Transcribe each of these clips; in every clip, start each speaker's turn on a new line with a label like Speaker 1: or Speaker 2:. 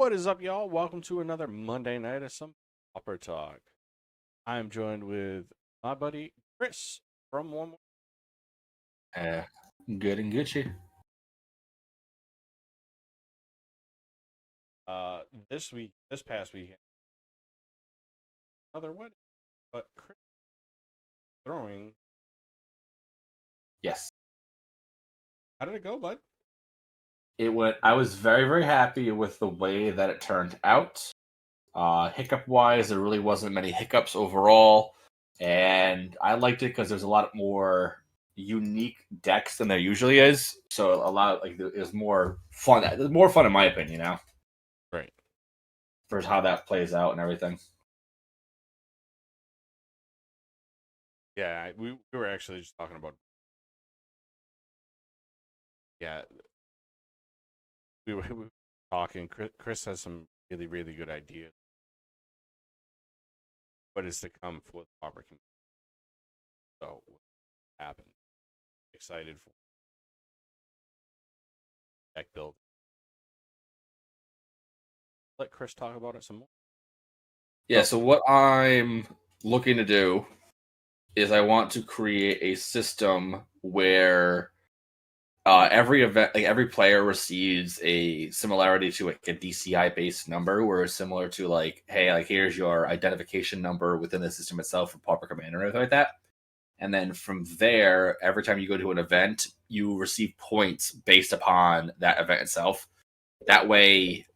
Speaker 1: What is up, y'all? Welcome to another Monday night of some Pauper Talk. I'm joined with my buddy Chris from One More.
Speaker 2: Uh, Good and Gucci.
Speaker 1: This past weekend, another wedding, but Chris throwing.
Speaker 2: Yes,
Speaker 1: How did it go, bud?
Speaker 2: it went. I was very, very happy with the way that it turned out. Hiccup wise, there really wasn't many hiccups overall, and I liked it because there's a lot more unique decks than there usually is. So a lot like it was more fun. It was more fun in my opinion,
Speaker 1: Right.
Speaker 2: for how that plays out and everything.
Speaker 1: Yeah, we were actually just talking about. Yeah, we were talking. Chris has some really really good ideas. What is to come for the Pauper community? So, what happened? Excited for deck build. Let Chris talk about it some more.
Speaker 2: Yeah. So what I'm looking to do is I want to create a system where every event, like every player receives a similarity to like a DCI based number, where it's similar to like, hey, like here's your identification number within the system itself for Pauper Commander or anything like that. And then from there, every time you go to an event, you receive points based upon that event itself. That way,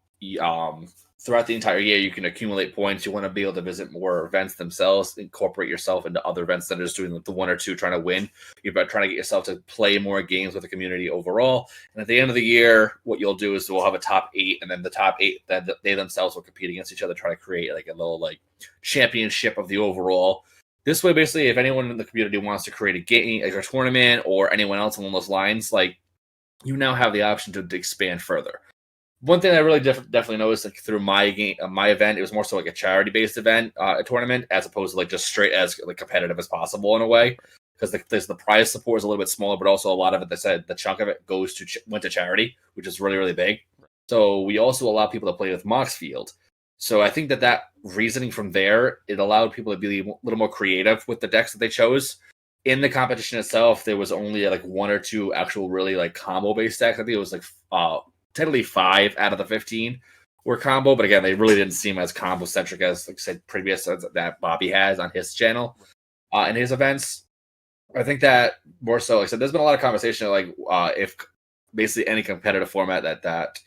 Speaker 2: throughout the entire year, you can accumulate points. You want to be able to visit more events themselves, incorporate yourself into other events that are just doing the one or two trying to win. You're about trying to get yourself to play more games with the community overall. And at the end of the year, what you'll do is we'll have a top 8, and then the top 8 that they themselves will compete against each other, try to create like a little like championship of the overall. This way, basically, if anyone in the community wants to create a game, like a tournament, or anyone else along those lines, like you now have the option to expand further. One thing I really definitely noticed, like through my game, my event, it was more so like a charity based event, a tournament, as opposed to like just straight as like competitive as possible in a way. Because the prize support is a little bit smaller, but also a lot of it, they said the chunk of it went to charity, which is really really big. So we also allow people to play with Moxfield. So I think that reasoning from there, it allowed people to be a little more creative with the decks that they chose. In the competition itself, there was only like one or two actual really like combo based decks. I think it was like technically 5 out of the 15 were combo, but again, they really didn't seem as combo centric as, like I said, previous that Bobby has on his channel in his events. I think that more so, like I said, there's been a lot of conversation like if basically any competitive format that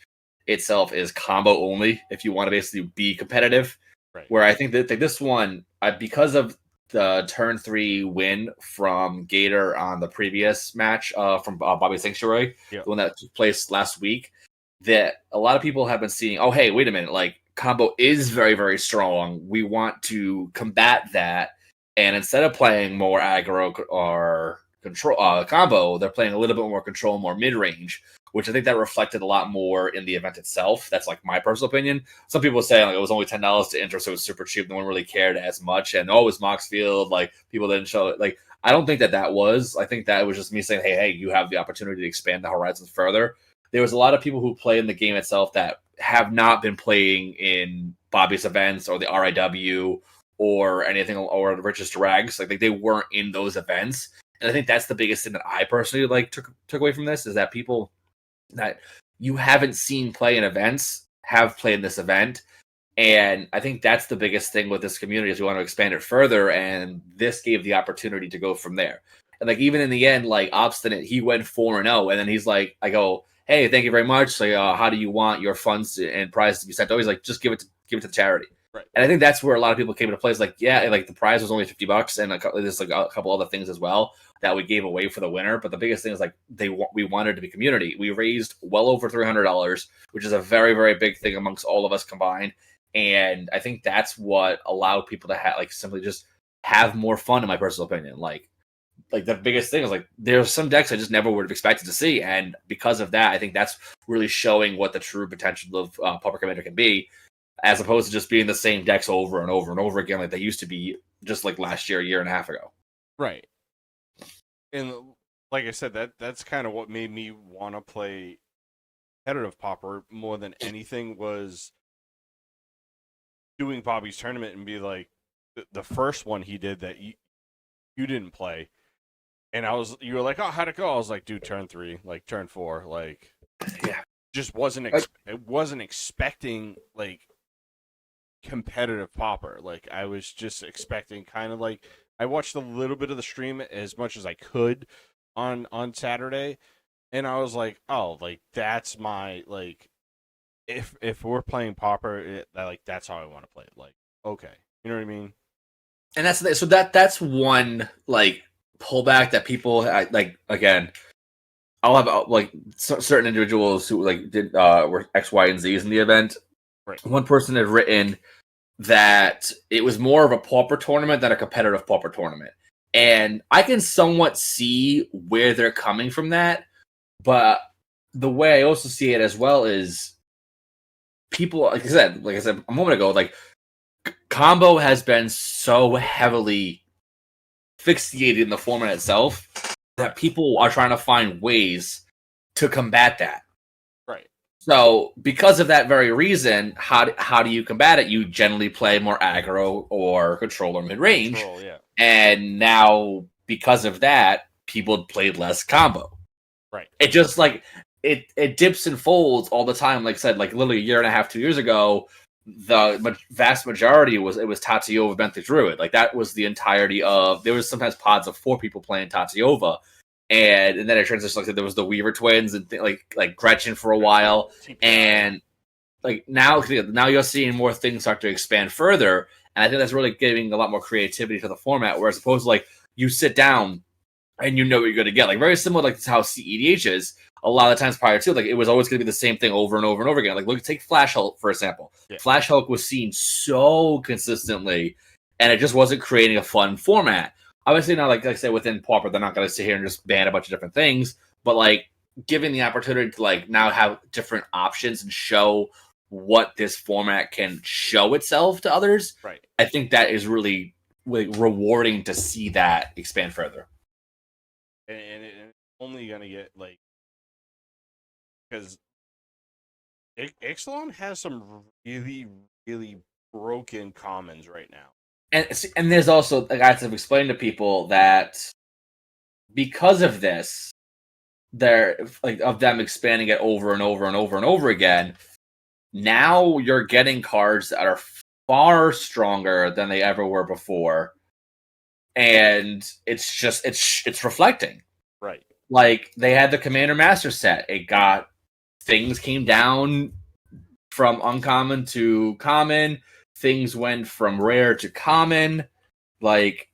Speaker 2: itself is combo only, if you want to basically be competitive.
Speaker 1: Right.
Speaker 2: Where I think that this one, because of the turn 3 win from Gator on the previous match from Bobby Sanctuary,
Speaker 1: Yep.
Speaker 2: the one that took place last week, that a lot of people have been seeing, oh, hey, wait a minute, like combo is very, very strong. We want to combat that. And instead of playing more aggro or control combo, they're playing a little bit more control, more mid range, which I think that reflected a lot more in the event itself. That's like my personal opinion. Some people say like it was only $10 to enter, so it was super cheap. No one really cared as much, and it was Moxfield. Like people didn't show it. Like I don't think that was. I think that was just me saying, hey, you have the opportunity to expand the horizons further. There was a lot of people who play in the game itself that have not been playing in Bobby's events or the RIW or anything or the Richest Drags. Like they weren't in those events. And I think that's the biggest thing that I personally like took away from this is that people that you haven't seen play in events have played this event. And I think that's the biggest thing with this community is we want to expand it further. And this gave the opportunity to go from there. And like even in the end, like Obstinate, he went 4-0, and then he's like, I go, hey, thank you very much. Like, how do you want your funds and prizes to be sent? Always like, just give it to the charity.
Speaker 1: Right.
Speaker 2: And I think that's where a lot of people came into play. Is like, yeah, like the prize was only $50, and there's like a couple other things as well that we gave away for the winner. But the biggest thing is like we wanted to be community. We raised well over $300, which is a very very big thing amongst all of us combined. And I think that's what allowed people to like simply just have more fun, in my personal opinion. Like the biggest thing is like there's some decks I just never would have expected to see, and because of that, I think that's really showing what the true potential of Pauper Commander can be, as opposed to just being the same decks over and over and over again like they used to be just like last year, a year and a half ago.
Speaker 1: Right. And like I said, that's kind of what made me want to play competitive Pauper more than anything was doing Bobby's tournament and be like, the first one he did that you didn't play, and you were like, oh, how'd it go? I was like, dude, turn 3, like turn 4, like,
Speaker 2: Yeah.
Speaker 1: just wasn't expecting like competitive pauper. Like I was just expecting kind of like I watched a little bit of the stream as much as I could on Saturday, and I was like, oh, like that's my like if we're playing pauper, that's how I want to play it. Like, okay, you know what I mean?
Speaker 2: And that's one like pullback that people like. Again, I'll have like certain individuals who like did were X, Y, and Z's in the event.
Speaker 1: Right.
Speaker 2: One person had written that it was more of a pauper tournament than a competitive pauper tournament, and I can somewhat see where they're coming from that. But the way I also see it as well is people, like I said a moment ago, like combo has been so heavily fixated in the format itself that people are trying to find ways to combat that.
Speaker 1: Right.
Speaker 2: So, because of that very reason, how do you combat it? You generally play more aggro or controller mid range,
Speaker 1: yeah.
Speaker 2: And now because of that, people played less combo.
Speaker 1: Right.
Speaker 2: It just like it dips and folds all the time. Like I said, like literally a year and a half, 2 years ago, the vast majority was Tatsuyova Benthic Druid. Like that was the entirety of. There was sometimes pods of 4 people playing Tatsuyova, and then it transitioned. Like there was the Weaver twins and like Gretchen for a while, and like now you're seeing more things start to expand further, and I think that's really giving a lot more creativity to the format. Whereas opposed to like you sit down and you know what you're going to get, like very similar like to how CEDH is. A lot of the times prior to, like it was always going to be the same thing over and over and over again. Like look, take Flash Hulk for example. Yeah. Flash Hulk was seen so consistently, and it just wasn't creating a fun format. Obviously, now like I said, within Pauper, they're not going to sit here and just ban a bunch of different things, but like giving the opportunity to like now have different options and show what this format can show itself to others.
Speaker 1: Right.
Speaker 2: I think that is really, really rewarding to see that expand further.
Speaker 1: And it's only going to get like, because Ixalan has some really, really broken commons right now.
Speaker 2: And there's also, like I have explained to people that because of this, they're like of them expanding it over and over and over and over again. Now you're getting cards that are far stronger than they ever were before, and it's just it's reflecting.
Speaker 1: Right.
Speaker 2: Like they had the Commander Master set. It got things came down from uncommon to common. Things went from rare to common. Like,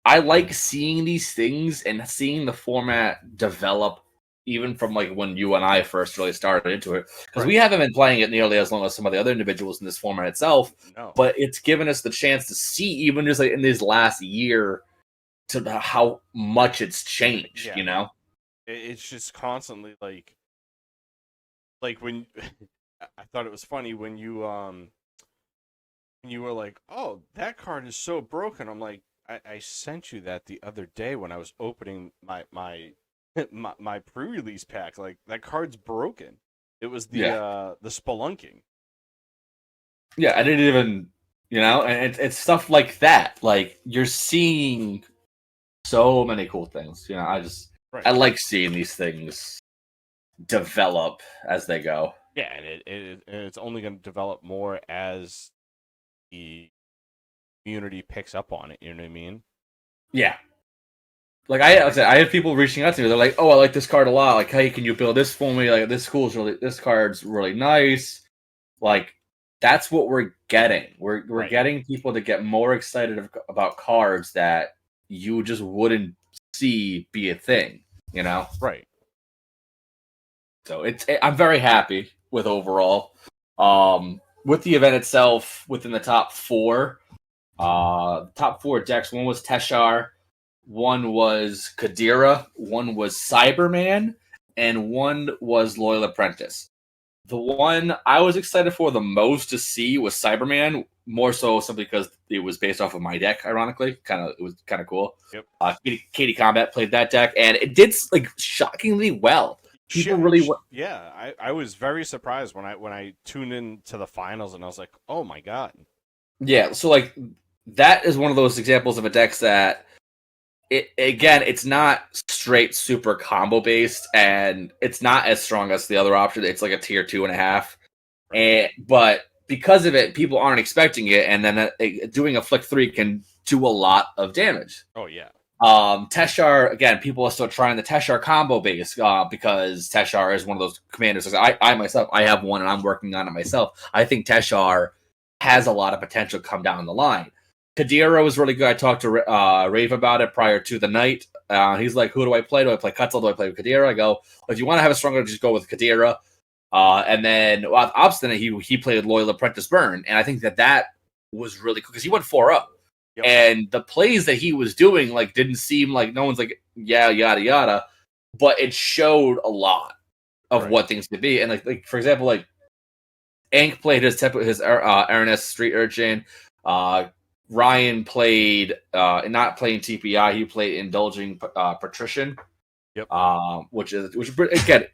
Speaker 2: I like seeing these things and seeing the format develop, even from like when you and I first really started into it. Because we haven't been playing it nearly as long as some of the other individuals in this format itself.
Speaker 1: No.
Speaker 2: But it's given us the chance to see, even just like in this last year, to how much it's changed.
Speaker 1: Yeah.
Speaker 2: You know,
Speaker 1: it's just constantly like when I thought it was funny when you were like, oh, that card is so broken. I'm like, I sent you that the other day when I was opening my my pre-release pack. Like that card's broken. It was the spelunking.
Speaker 2: Yeah, I didn't even, and it's stuff like that. Like you're seeing so many cool things. I like seeing these things develop as they go.
Speaker 1: Yeah, and it's only going to develop more as the community picks up on it. You know what I mean?
Speaker 2: Yeah. Like I said, I have people reaching out to me. They're like, "Oh, I like this card a lot. Like, hey, can you build this for me? Like, this card's really nice." Like, that's what we're getting. We're getting people to get more excited about cards that you just wouldn't see be a thing.
Speaker 1: Right.
Speaker 2: So I'm very happy with overall. With the event itself, within the top 4, top 4 decks. One was Teshar, one was Kadira, one was Cyberman, and one was Loyal Apprentice. The one I was excited for the most to see was Cyberman, more so simply because it was based off of my deck. Ironically, it was kind of cool.
Speaker 1: Yep.
Speaker 2: Katie Combat played that deck, and it did like shockingly well. people really
Speaker 1: yeah, I was very surprised when I tuned in to the finals and I was like, oh my god.
Speaker 2: Yeah, so like that is one of those examples of a deck that it's not straight super combo based, and it's not as strong as the other option. It's like a tier 2.5, but because of it, people aren't expecting it, and then doing a flick 3 can do a lot of damage.
Speaker 1: Oh yeah.
Speaker 2: Teshar, again, people are still trying the Teshar combo base because Teshar is one of those commanders. I myself, I have one and I'm working on it myself. I think Teshar has a lot of potential come down the line. Kadira was really good. I talked to Rave about it prior to the night. He's like, who do I play? Do I play Cutzel? Do I play with Kadira? I go, if you want to have a stronger, just go with Kadira. And then Obstinate, he played Loyal Apprentice Burn. And I think that was really cool because he went 4-0. Yep. And the plays that he was doing didn't seem like no one's like, yeah, yada yada, but it showed a lot of what things could be. And like for example, Ank played his Araness Street Urchin. Ryan played not playing TPI, he played Indulging Patrician.
Speaker 1: Yep.
Speaker 2: Which again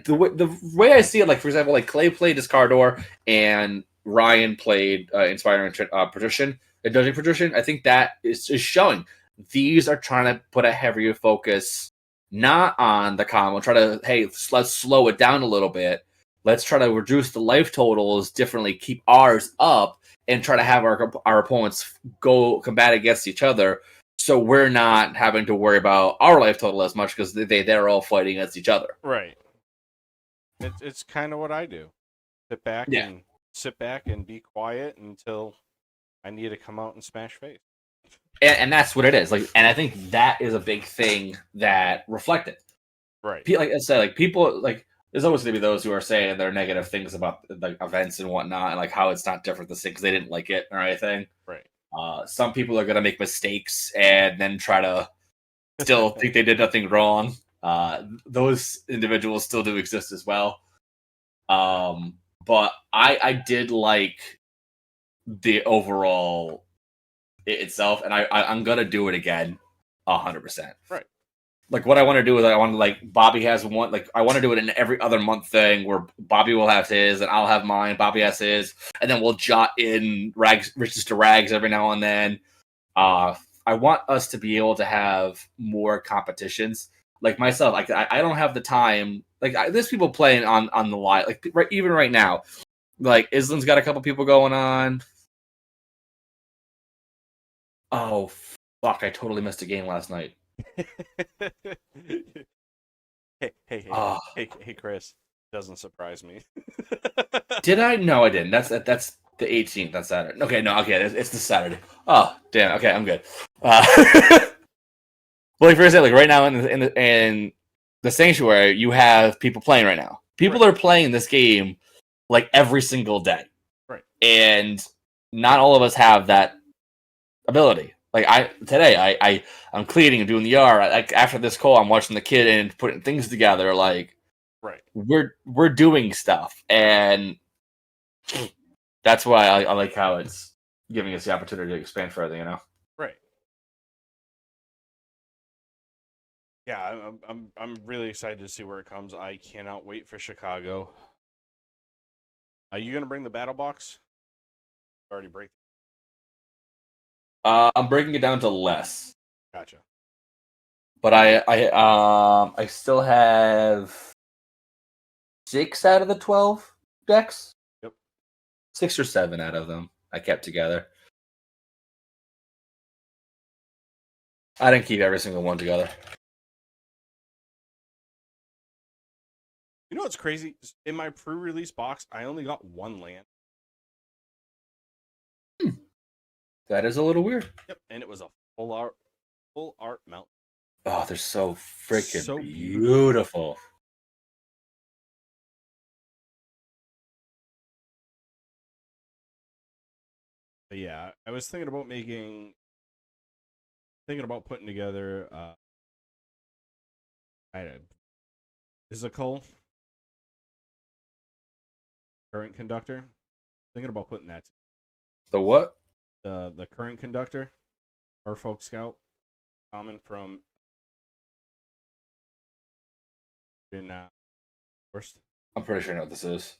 Speaker 2: the way I see it, for example, Clay played Discardor and Ryan played Inspiring Patrician. Indulging Patrician, I think that is showing these are trying to put a heavier focus not on the combo, try to, hey, let's slow it down a little bit. Let's try to reduce the life totals differently, keep ours up, and try to have our opponents go combat against each other, so we're not having to worry about our life total as much because they're all fighting against each other.
Speaker 1: Right. It's kind of what I do. Sit back and be quiet until I need to come out and smash face.
Speaker 2: And that's what it is. And I think that is a big thing that reflected.
Speaker 1: Right.
Speaker 2: Like I said, people there's always going to be those who are saying their negative things about events and whatnot, and how it's not different this thing because they didn't like it or anything.
Speaker 1: Right.
Speaker 2: Some people are going to make mistakes and then try to still think they did nothing wrong. Those individuals still do exist as well. But I did like the overall itself, and I'm gonna do it again 100%.
Speaker 1: Right.
Speaker 2: What I want to do is I want to Bobby has one, I want to do it in every other month thing where Bobby will have his and I'll have mine, Bobby has his, and then we'll jot in riches to rags every now and then. I want us to be able to have more competitions. Myself, I don't have the time. There's people playing on the live, even right now. Island's got a couple people going on. Oh fuck! I totally missed a game last night.
Speaker 1: Hey, Chris. Doesn't surprise me.
Speaker 2: Did I? No, I didn't. That's the 18th. That's Saturday. Okay, no, okay, it's the Saturday. Oh, damn. Okay, I'm good. Well, for example, right now in the Sanctuary, you have people playing right now. People are playing this game every single day.
Speaker 1: Right.
Speaker 2: And not all of us have that ability. I'm cleaning and doing the yard. After this call, I'm watching the kid and putting things together.
Speaker 1: Right.
Speaker 2: We're doing stuff, and that's why I like how it's giving us the opportunity to expand further. You know.
Speaker 1: Right. Yeah, I'm really excited to see where it comes. I cannot wait for Chicago. Are you gonna bring the battle box? Already break.
Speaker 2: I'm breaking it down to less.
Speaker 1: Gotcha.
Speaker 2: But I still have 6 out of the 12 decks.
Speaker 1: Yep.
Speaker 2: 6 or 7 out of them I kept together. I didn't keep every single one together.
Speaker 1: You know what's crazy? In my pre-release box, I only got 1 land.
Speaker 2: That is a little weird.
Speaker 1: Yep, and it was a full art mount.
Speaker 2: Oh, they're so freaking beautiful.
Speaker 1: But yeah, I was thinking about putting together physical current conductor. Thinking about putting that.
Speaker 2: The what?
Speaker 1: The current conductor, our folk scout, common from in First,
Speaker 2: I'm pretty sure I know what this is.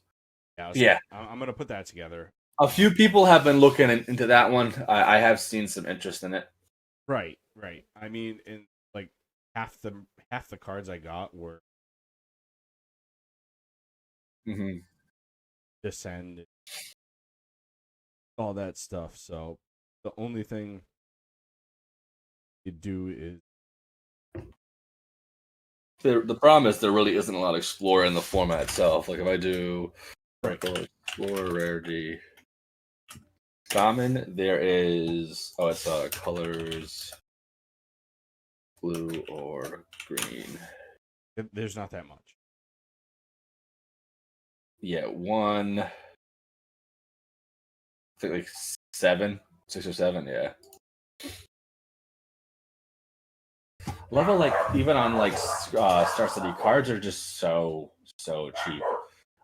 Speaker 1: yeah,
Speaker 2: Yeah,
Speaker 1: I'm gonna put that together.
Speaker 2: a few people have been looking into that one. I have seen some interest in it.
Speaker 1: Right, right. I mean, in like half the cards I got were
Speaker 2: Hmm.
Speaker 1: Descend, all that stuff. So the only thing you do is
Speaker 2: The problem is there really isn't a lot of Explorer in the format itself. Like if I do
Speaker 1: right.
Speaker 2: Explorer Rarity Common, there is it's colors blue or green.
Speaker 1: There's not that much.
Speaker 2: Yeah, I think like 6 or 7. Yeah. Level like even on like Star City cards are just so cheap.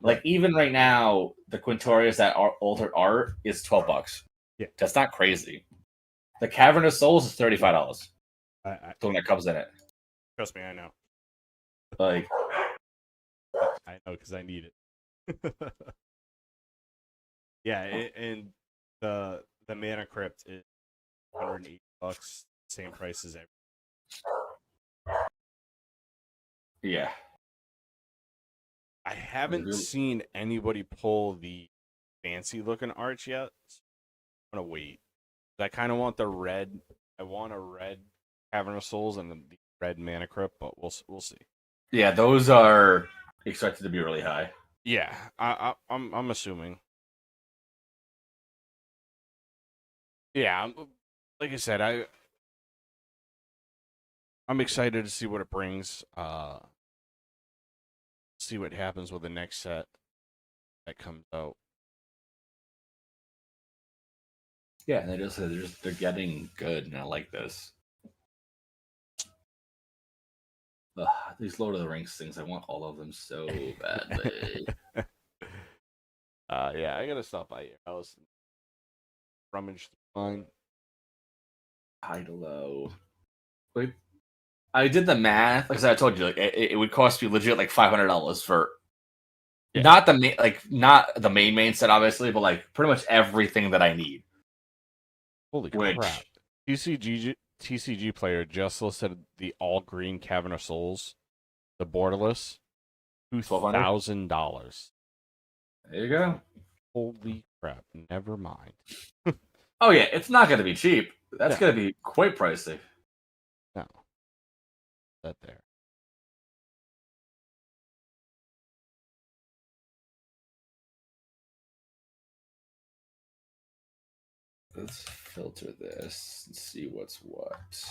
Speaker 2: Like
Speaker 1: Right.
Speaker 2: even right now, the Quintorius that are altered art is $12.
Speaker 1: Yeah.
Speaker 2: That's not crazy. The Cavern of Souls is $35.
Speaker 1: I
Speaker 2: The one that comes in it.
Speaker 1: trust me, I know.
Speaker 2: Like
Speaker 1: I know because I need it. Yeah, and the Mana Crypt is $180, same price as every.
Speaker 2: yeah.
Speaker 1: I haven't seen anybody pull the fancy looking arch yet. So I'm gonna wait. I kind of want the red. I want a red Cavern of Souls and the red Mana Crypt, but we'll see.
Speaker 2: Yeah, those are expected to be really high.
Speaker 1: Yeah, I'm assuming. Yeah, like I said, I'm excited to see what it brings. See what happens with the next set that comes out.
Speaker 2: Yeah, and they're getting good, and I like this. Ugh, these Lord of the Rings things, I want all of them so badly.
Speaker 1: Yeah, I gotta stop by your house and rummage through mine.
Speaker 2: High to low. Wait, I did the math. Like I said, I told you, like it would cost me legit like $500 for not the main, not the main set, obviously, but like pretty much everything that I need.
Speaker 1: Holy crap! TCG player just listed the all green Cavern of Souls, the borderless, $2,000.
Speaker 2: There you go.
Speaker 1: Holy crap! Never mind.
Speaker 2: Oh yeah, it's not going to be cheap. That's
Speaker 1: No.
Speaker 2: going to be quite pricey.
Speaker 1: No, that there.
Speaker 2: Let's filter this and see what's what.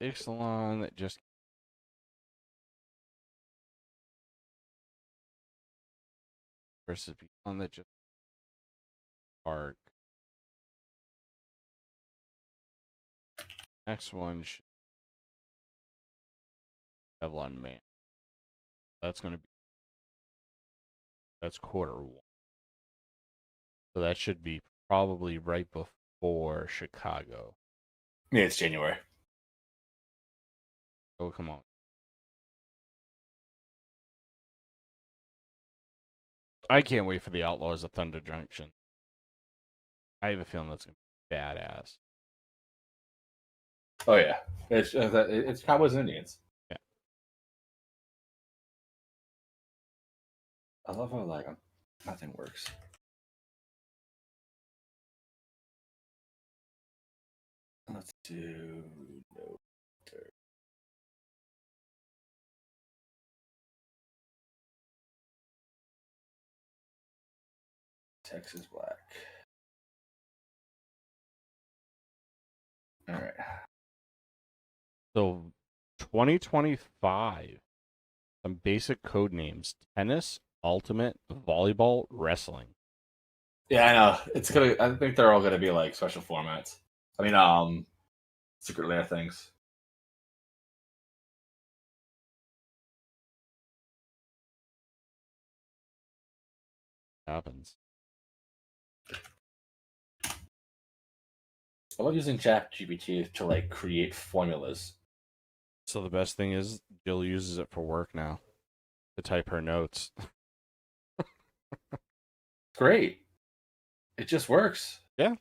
Speaker 1: Ixalan that just versus Beyond that just arc. Next one should Evelyn Man. That's gonna be that's quarter 1. So that should be probably right before Chicago.
Speaker 2: Yeah, it's January.
Speaker 1: Oh come on. I can't wait for the Outlaws of Thunder Junction. I have a feeling that's gonna be badass.
Speaker 2: Oh yeah, it's Cowboys and Indians.
Speaker 1: Yeah.
Speaker 2: I love how like nothing works. Let's do no. Texas Black. All right.
Speaker 1: So 2025. Some basic code names: tennis, ultimate, volleyball, wrestling.
Speaker 2: Yeah, I know. It's gonna. I think they're all gonna be like special formats. I mean, secret lair things.
Speaker 1: happens.
Speaker 2: I love using ChatGPT to like create formulas.
Speaker 1: So the best thing is Jill uses it for work now to type her notes.
Speaker 2: Great. It just works.
Speaker 1: Yeah.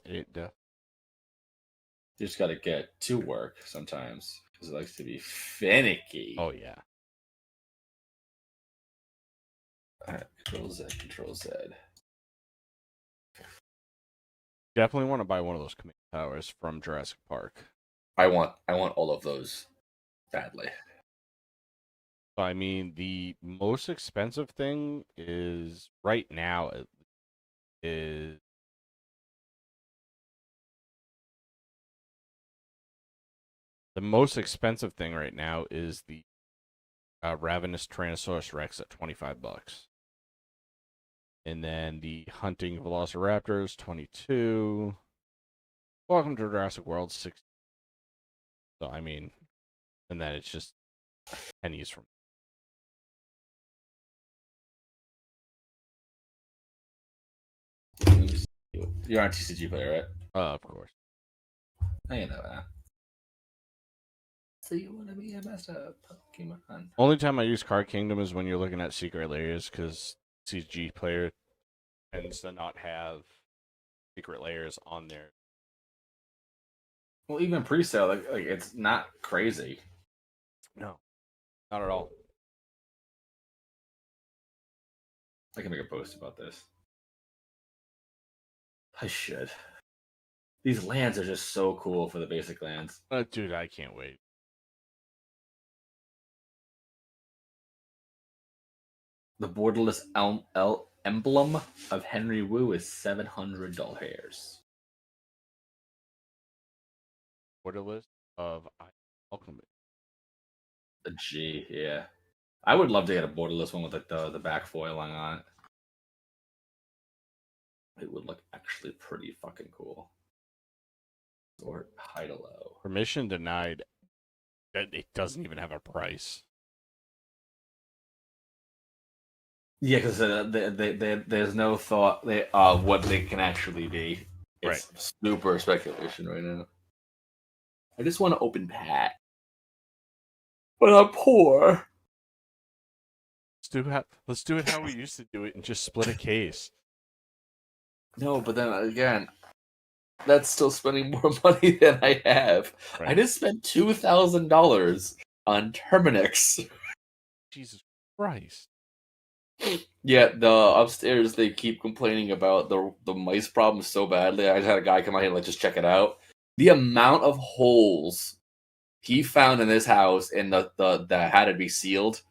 Speaker 1: It
Speaker 2: You just got to get to work sometimes because it likes to be finicky.
Speaker 1: Oh yeah.
Speaker 2: All right, Control Z, Control Z.
Speaker 1: Definitely want to buy one of those command towers from Jurassic Park.
Speaker 2: I want all of those badly.
Speaker 1: So, I mean, the most expensive thing is right now is the most expensive thing right now is the Ravenous Tyrannosaurus Rex at $25. And then the Hunting Velociraptors, 22. Welcome to Jurassic World, 60. So, I mean, and then it's just pennies from.
Speaker 2: You're on TCG player, right?
Speaker 1: Of course.
Speaker 2: I know that. So you want to be a master Pokemon?
Speaker 1: Only time I use Card Kingdom is when you're looking at secret layers, because CG player tends to not have secret layers on there.
Speaker 2: Well, even pre-sale, like it's not crazy.
Speaker 1: No, not at all.
Speaker 2: I can make a post about this. I should. These lands are just so cool for the basic lands.
Speaker 1: Dude, I can't wait.
Speaker 2: The borderless emblem of Henry Wu is $700.
Speaker 1: Borderless of Alchemy.
Speaker 2: The G, yeah. I would love to get a borderless one with like the back foiling on it. It would look actually pretty fucking cool. Or high to low.
Speaker 1: Permission denied. That it doesn't even have a price.
Speaker 2: Yeah, because there's no thought of what they can actually be. It's super speculation right now. I just want to open pack. But I'm poor.
Speaker 1: Let's do it how we used to do it and just split a case.
Speaker 2: No, but then again, that's still spending more money than I have.
Speaker 1: Right.
Speaker 2: I just spent $2,000 on Terminix.
Speaker 1: Jesus Christ.
Speaker 2: Yeah, the upstairs they keep complaining about the mice problem so badly. I just had a guy come out here and like just check it out. The amount of holes he found in this house and the that had to be sealed.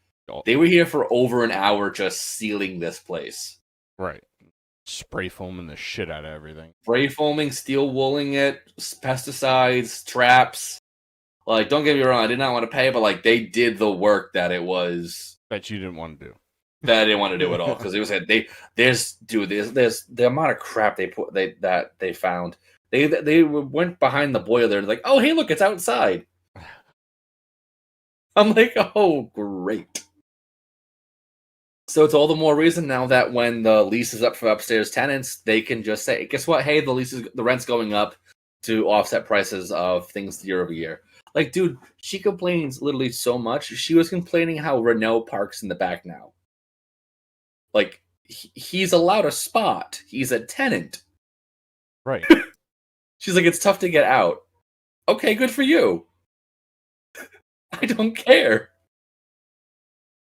Speaker 2: They were here for over an hour just sealing this place.
Speaker 1: Right. Spray foaming the shit out of everything.
Speaker 2: Spray foaming, steel wooling it, pesticides, traps. Like, don't get me wrong, I did not want to pay, but like they did the work that it was.
Speaker 1: Bet you didn't want to do.
Speaker 2: That I didn't want to do at all because it was there's the amount of crap they found. They went behind the boiler like, oh hey look, it's outside. I'm like, oh great. So it's all the more reason now that when the lease is up for upstairs tenants, they can just say, guess what? Hey, the rent's going up to offset prices of things year over year. Like, dude, she complains literally so much. She was complaining how Renault parks in the back now. Like, he's allowed a spot. He's a tenant.
Speaker 1: Right.
Speaker 2: She's like, it's tough to get out. Okay, good for you. I don't care.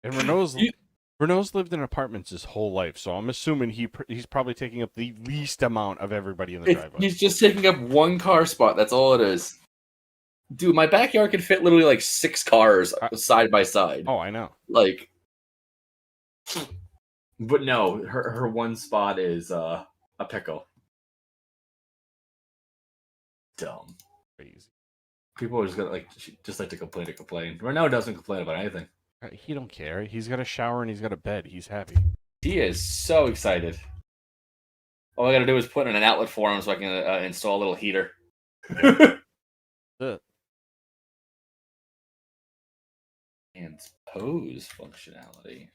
Speaker 1: And Renault's lived in apartments his whole life, so I'm assuming he's probably taking up the least amount of everybody in the driveway.
Speaker 2: He's just taking up one car spot. That's all it is. Dude, my backyard could fit literally like 6 cars side by side.
Speaker 1: Oh, I know.
Speaker 2: Like, but no, her one spot is a pickle. Dumb.
Speaker 1: Crazy.
Speaker 2: People are just gonna like to complain. Renault doesn't complain about anything.
Speaker 1: He don't care. He's got a shower and he's got a bed. He's happy.
Speaker 2: He is so excited. All I gotta do is put in an outlet for him so I can install a little heater. And pose functionality.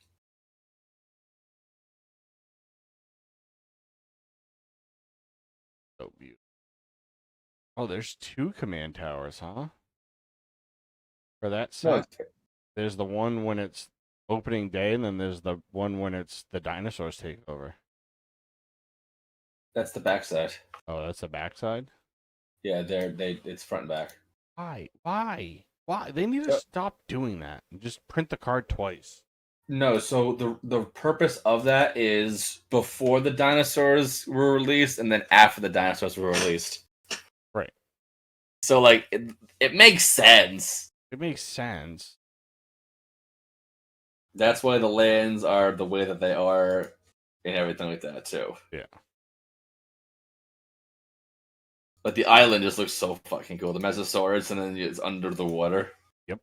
Speaker 1: So beautiful. Oh, there's 2 command towers, huh? For that
Speaker 2: No,
Speaker 1: set? There's the one when it's opening day, and then there's the one when it's the dinosaurs take over.
Speaker 2: that's the backside.
Speaker 1: Oh, that's the backside?
Speaker 2: Yeah, it's front and back.
Speaker 1: Why? Why? They need to stop doing that and just print the card twice.
Speaker 2: No, so the purpose of that is before the dinosaurs were released and then after the dinosaurs were released.
Speaker 1: Right.
Speaker 2: So like it makes sense.
Speaker 1: It makes sense.
Speaker 2: That's why the lands are the way that they are and everything like that too.
Speaker 1: Yeah.
Speaker 2: But the island just looks so fucking cool. The Mesosaurus and then it's under the water.
Speaker 1: Yep.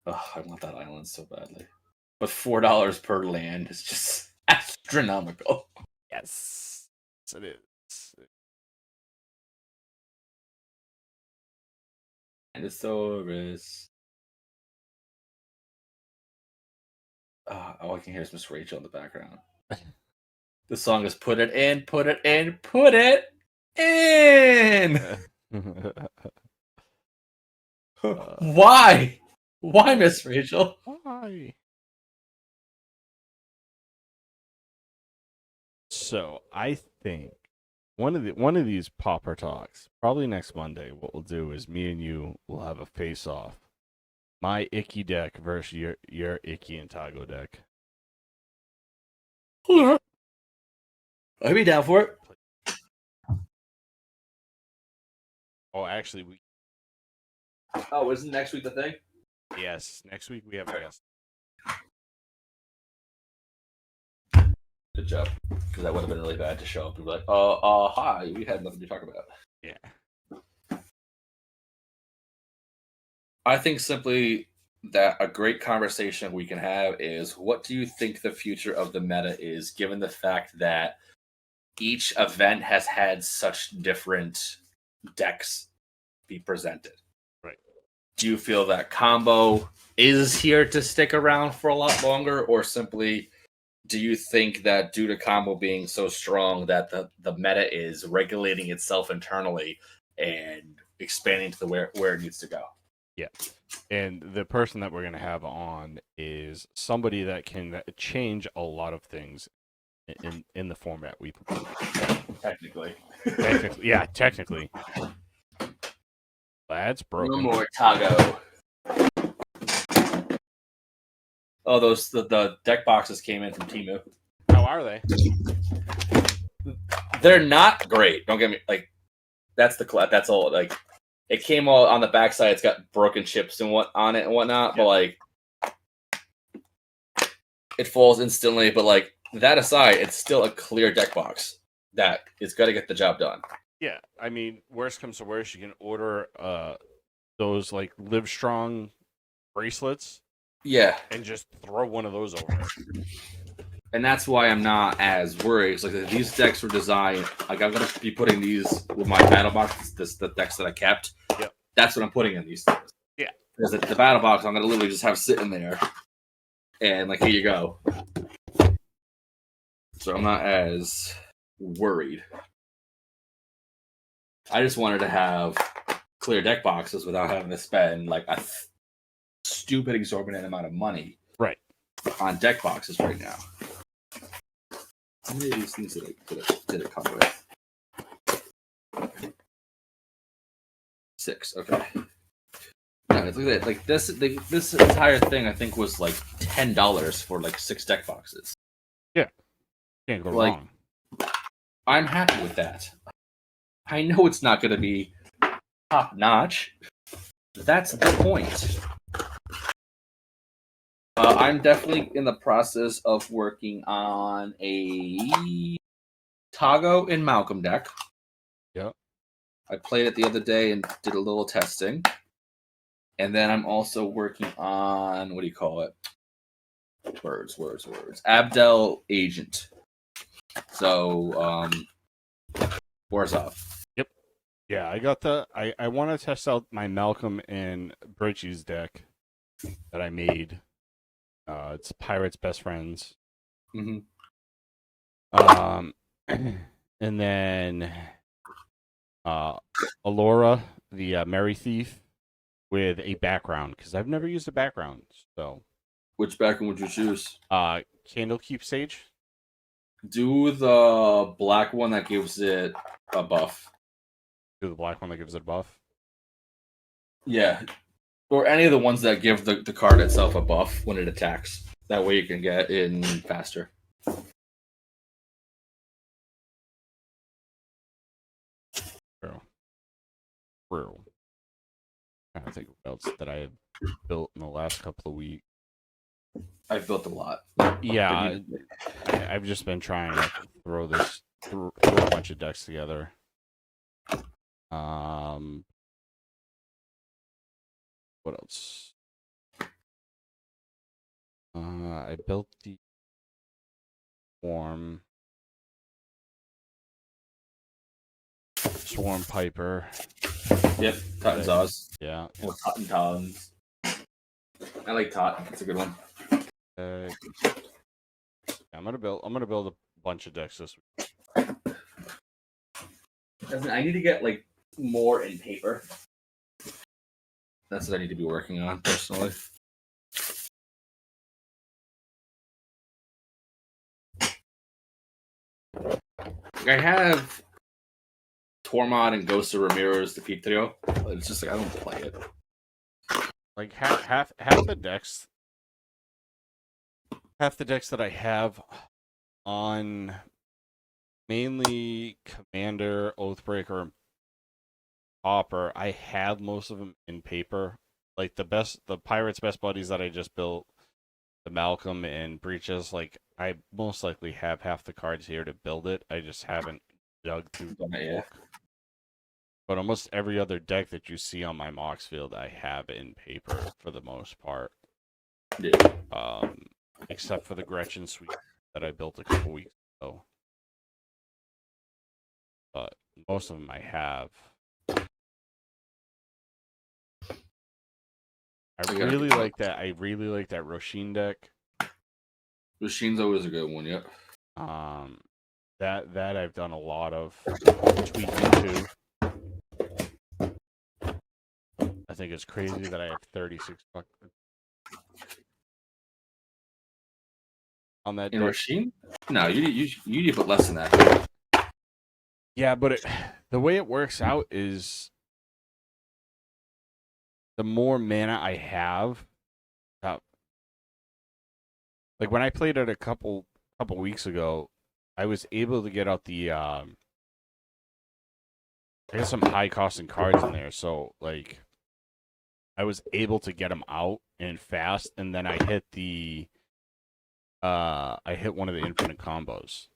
Speaker 2: Oh, I want that island so badly. But $4 per land is just astronomical.
Speaker 1: Yes. Yes, it is.
Speaker 2: Dinosaurus. All I can hear is Miss Rachel in the background. The song is Put It In, Put It In, Put It In! Why? Why, Miss Rachel?
Speaker 1: Why? So I think one of these pauper talks, probably next Monday, what we'll do is me and you will have a face off. My icky deck versus your icky and Tago deck.
Speaker 2: I'd be down for it.
Speaker 1: Oh, actually,
Speaker 2: Oh, isn't next week the thing?
Speaker 1: yes, next week we have a guest.
Speaker 2: Good job. Because that would have been really bad to show up and be like, hi, we had nothing to talk about.
Speaker 1: Yeah.
Speaker 2: I think simply that a great conversation we can have is what do you think the future of the meta is, given the fact that each event has had such different decks be presented?
Speaker 1: Right.
Speaker 2: Do you feel that combo is here to stick around for a lot longer, or simply do you think that due to combo being so strong that the meta is regulating itself internally and expanding to the where it needs to go?
Speaker 1: Yeah. And the person that we're going to have on is somebody that can change a lot of things in the format we play.
Speaker 2: Technically.
Speaker 1: Yeah, technically. That's broken.
Speaker 2: No more Tago. Oh, the deck boxes came in from Temu.
Speaker 1: How are they?
Speaker 2: They're not great. Don't get me that's all. Like it came all on the backside. It's got broken chips and what on it and whatnot. Yeah. But like it falls instantly. But like that aside, it's still a clear deck box that is got to get the job done.
Speaker 1: Yeah, I mean, worst comes to worst, you can order those like Live Strong bracelets.
Speaker 2: Yeah,
Speaker 1: and just throw one of those over.
Speaker 2: And that's why I'm not as worried. It's like these decks were designed. Like I'm gonna be putting these with my battle box. The decks that I kept.
Speaker 1: Yep.
Speaker 2: That's what I'm putting in these things.
Speaker 1: Yeah.
Speaker 2: Because the battle box, I'm gonna literally just have sitting there, and like here you go. So I'm not as worried. I just wanted to have clear deck boxes without having to spend like a stupid exorbitant amount of money
Speaker 1: right
Speaker 2: on deck boxes right now. How many of these things did it come with? 6. Okay. Yeah, look at that. Like this entire thing, I think, was like $10 for like 6 deck boxes.
Speaker 1: Yeah, can't go wrong.
Speaker 2: I'm happy with that. I know it's not going to be top notch. That's the point. I'm definitely in the process of working on a Tago and Malcolm deck.
Speaker 1: Yep.
Speaker 2: I played it the other day and did a little testing. And then I'm also working on, what do you call it? Words. Abdel Agent. So, Warzov.
Speaker 1: Yep. Yeah, I got I want to test out my Malcolm and Bridgie's deck. that I made. It's Pirates Best Friends.
Speaker 2: Mm-hmm.
Speaker 1: And then Alora, the Merry Thief, with a background because I've never used a background. So,
Speaker 2: Which background would you choose?
Speaker 1: Candlekeep Sage.
Speaker 2: Do the black one that gives it a buff.
Speaker 1: Do the black one that gives it a buff.
Speaker 2: Yeah. Or any of the ones that give the card itself a buff when it attacks. That way you can get in faster.
Speaker 1: True. True. Trying to think of what else that I have built in the last couple of weeks.
Speaker 2: I've built a lot.
Speaker 1: Yeah, I've just been trying to throw a bunch of decks together. What else? I built the Swarm Piper.
Speaker 2: Yep, Tot Zaws.
Speaker 1: Yeah.
Speaker 2: Or Tot Tons. I like Tot. It's a good one.
Speaker 1: I'm gonna build a bunch of decks this week.
Speaker 2: I need to get like more in paper. That's what I need to be working on personally. I have Tormod and Ghost of Ramirez the Peak Trio, but it's just like I don't play it.
Speaker 1: Like half the decks that I have on mainly Commander, Oathbreaker, and Pauper, I have most of them in paper. Like the Pirates' Best Buddies that I just built, the Malcolm and Breaches, like I most likely have half the cards here to build it. I just haven't dug through the book. But almost every other deck that you see on my Mox field, I have in paper for the most part.
Speaker 2: Yeah.
Speaker 1: Except for the Gretchen suite that I built a couple weeks ago. But most of them I have. I really like that Roshin deck.
Speaker 2: Roshin's always a good one, yep.
Speaker 1: That I've done a lot of tweaking to. I think it's crazy that I have 36 bucks on that
Speaker 2: in
Speaker 1: deck.
Speaker 2: Roshin? No, you need to put less than that.
Speaker 1: Yeah, but the way it works out is the more mana I have, like when I played it a couple weeks ago, I was able to get out the I got some high costing cards in there, so like I was able to get them out and fast, and then I hit one of the infinite combos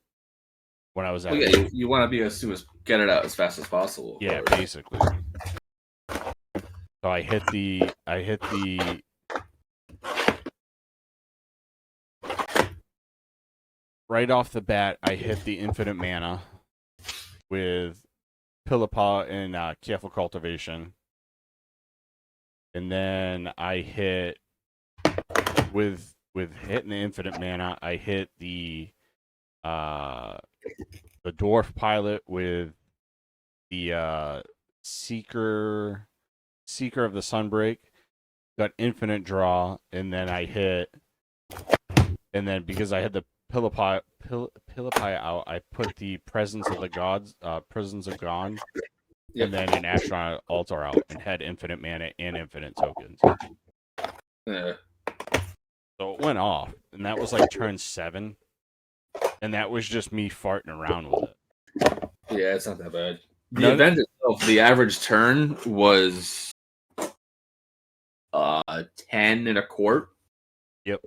Speaker 1: when I was at.
Speaker 2: Yeah, you want to be get it out as fast as possible.
Speaker 1: Yeah, basically. So I hit the right off the bat. I hit the infinite mana with Pillapa and Careful Cultivation, and then I hit with hitting the infinite mana. I hit the Dwarf Pilot with the Seeker of the Sunbreak, got infinite draw, and then I hit, and then because I had the Pillipie out, I put the Presence of the Gods, Prisons of Gone, and then an Astronaut Altar out, and had infinite mana and infinite tokens.
Speaker 2: Yeah.
Speaker 1: So it went off, and that was like turn 7, and that was just me farting around with it.
Speaker 2: Yeah, it's not that bad. The event itself, the average turn was 10 and a quart.
Speaker 1: Yep.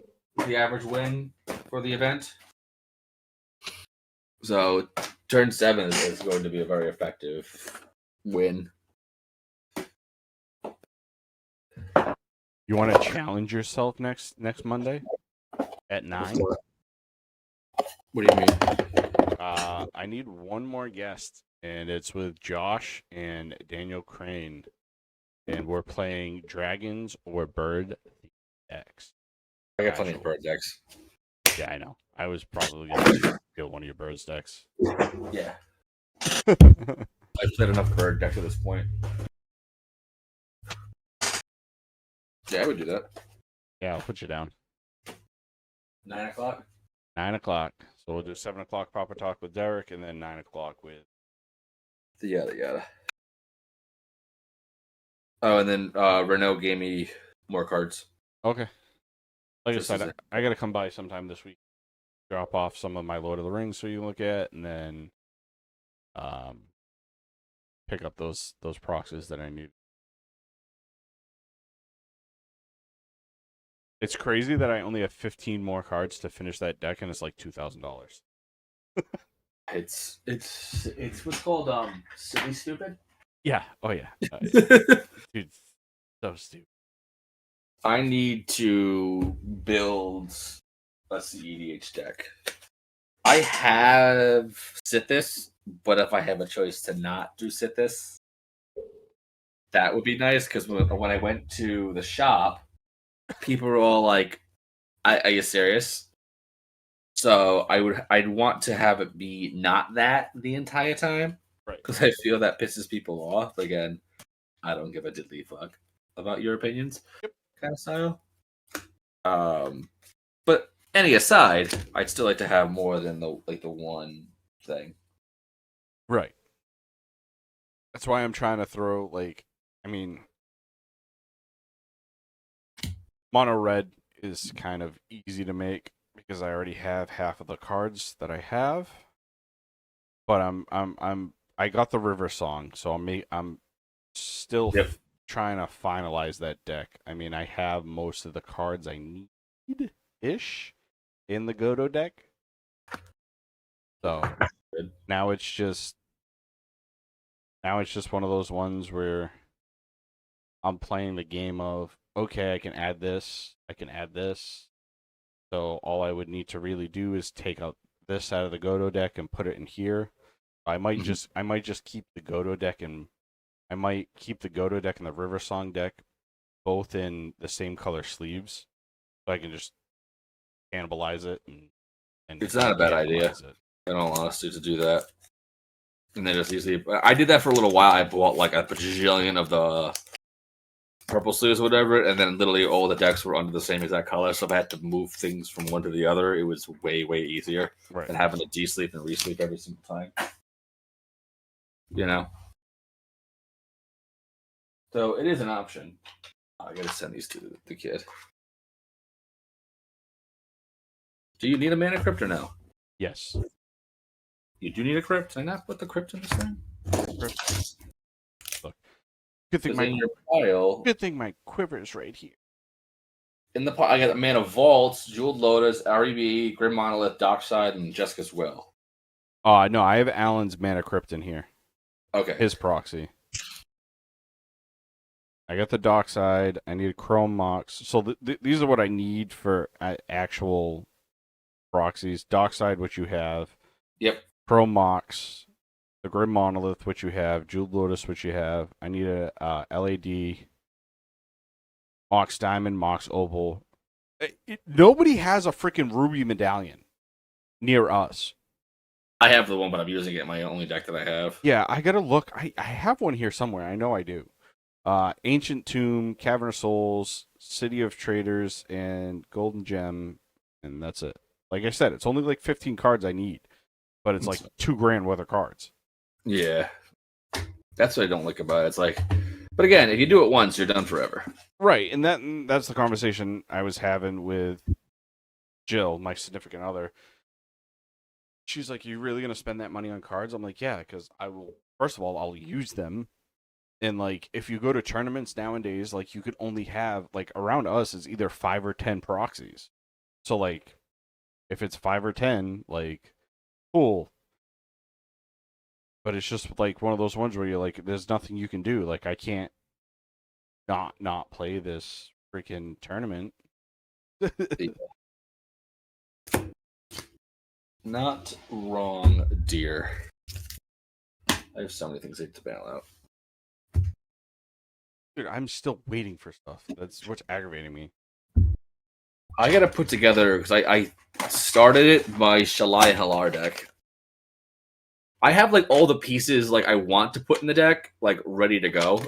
Speaker 2: The average win for the event. So turn 7 is going to be a very effective win.
Speaker 1: You want to challenge yourself next Monday at 9?
Speaker 2: What do you mean?
Speaker 1: I need one more guest, and it's with Josh and Daniel Crane, and we're playing Dragons or Bird. decks.
Speaker 2: I got plenty of
Speaker 1: Actual.
Speaker 2: bird decks.
Speaker 1: Yeah, I know. I was probably gonna steal one of your birds decks.
Speaker 2: Yeah. I've played enough bird decks at this point. Yeah, I would do that.
Speaker 1: Yeah, I'll put you down.
Speaker 2: 9 o'clock?
Speaker 1: 9 o'clock. So we'll do 7 o'clock proper talk with Derek, and then 9 o'clock with.
Speaker 2: Yada yada. Oh, and then Renault gave me more cards.
Speaker 1: Okay. Like
Speaker 2: Just
Speaker 1: I
Speaker 2: as
Speaker 1: said, I gotta come by sometime this week. Drop off some of my Lord of the Rings so you can look at, and then pick up those proxies that I need. It's crazy that I only have 15 more cards to finish that deck, and it's like $2,000.
Speaker 2: It's what's called silly stupid.
Speaker 1: Yeah. Oh yeah. Dude, so stupid.
Speaker 2: I need to build a CEDH deck. I have Sithis, but if I have a choice to not do Sithis, that would be nice because when I went to the shop, people were all like, "Are you serious?" So I'd want to have it be not that the entire time,
Speaker 1: Right.
Speaker 2: because I feel that pisses people off. Again, I don't give a diddly fuck about your opinions.
Speaker 1: Yep.
Speaker 2: Kind of style. But any aside, I'd still like to have more than the one thing.
Speaker 1: Right. That's why I'm trying to throw I mean, mono red is kind of easy to make because I already have half of the cards that I have. But I got the River Song, so I'm still
Speaker 2: Yep.
Speaker 1: trying to finalize that deck. I mean, I have most of the cards I need ish in the Godo deck. So
Speaker 2: Good.
Speaker 1: now it's just one of those ones where I'm playing the game of, okay, I can add this, I can add this. So all I would need to really do is take out this out of the Godo deck and put it in here. I might just keep the Godo deck and the River Song deck both in the same color sleeves, so I can just cannibalize it and
Speaker 2: It's not a bad idea, in all honesty, to do that. And then just easily, I did that for a little while. I bought like a bajillion of the purple sleeves or whatever, and then literally all the decks were under the same exact color. So if I had to move things from one to the other, it was way easier than having to de-sleep and re-sleep every single time. You know. So it is an option. I gotta send these to the kid. Do you need a mana crypt or no?
Speaker 1: Yes.
Speaker 2: You do need a crypt. Did I not put the crypt in this thing?
Speaker 1: Look, good thing
Speaker 2: in your pile.
Speaker 1: Good thing my quiver is right here.
Speaker 2: In the pile, I got Mana Vaults, Jeweled Lotus, REB, Grim Monolith, Dockside, and Jessica's Will.
Speaker 1: No, I have Alan's Mana Crypt in here.
Speaker 2: Okay.
Speaker 1: His proxy. I got the Dockside. I need Chrome Mox. So these are what I need for actual proxies. Dockside, which you have.
Speaker 2: Yep.
Speaker 1: Chrome Mox. The Grim Monolith, which you have. Jeweled Lotus, which you have. I need a LAD. Mox Diamond, Mox Opal. Nobody has a freaking Ruby Medallion near us.
Speaker 2: I have the one, but I'm using it in my only deck that I have.
Speaker 1: Yeah, I gotta look. I have one here somewhere. I know I do. Ancient Tomb, Cavern of Souls, City of Traders, and Golden Gem, and that's it. Like I said, it's only like 15 cards I need, but it's like $2,000 worth of cards.
Speaker 2: Yeah, that's what I don't like about it. It's like, but again, if you do it once, you're done forever.
Speaker 1: Right, and that's the conversation I was having with Jill, my significant other. She's like, "Are you really gonna spend that money on cards?" I'm like, "Yeah, because I will. First of all, I'll use them." And like, if you go to tournaments nowadays, like you could only have like around us is either 5 or 10 proxies. So like, if it's 5 or 10, like, cool. But it's just like one of those ones where you're like, there's nothing you can do. Like, I can't not play this freaking tournament.
Speaker 2: Not wrong, dear. I have so many things I need to bail out.
Speaker 1: Dude, I'm still waiting for stuff. That's what's aggravating me.
Speaker 2: I gotta put together because I started it by Shalai Halar deck. I have like all the pieces like I want to put in the deck like ready to go.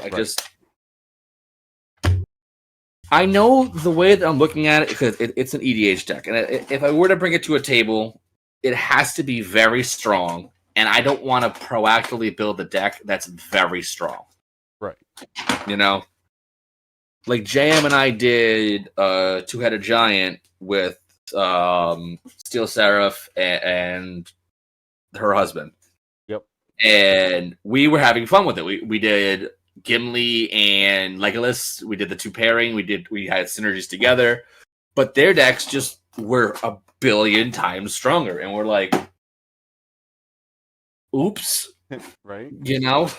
Speaker 2: I know the way that I'm looking at it because it's an EDH deck, and if I were to bring it to a table, it has to be very strong, and I don't want to proactively build a deck that's very strong.
Speaker 1: Right.
Speaker 2: You know, like JM and I did Two-Headed Giant with Steel Seraph and her husband.
Speaker 1: Yep.
Speaker 2: And we were having fun with it. We did Gimli and Legolas. We did the 2 pairing. We had synergies together, but their decks just were a billion times stronger, and we're like, "Oops,"
Speaker 1: Right.
Speaker 2: you know.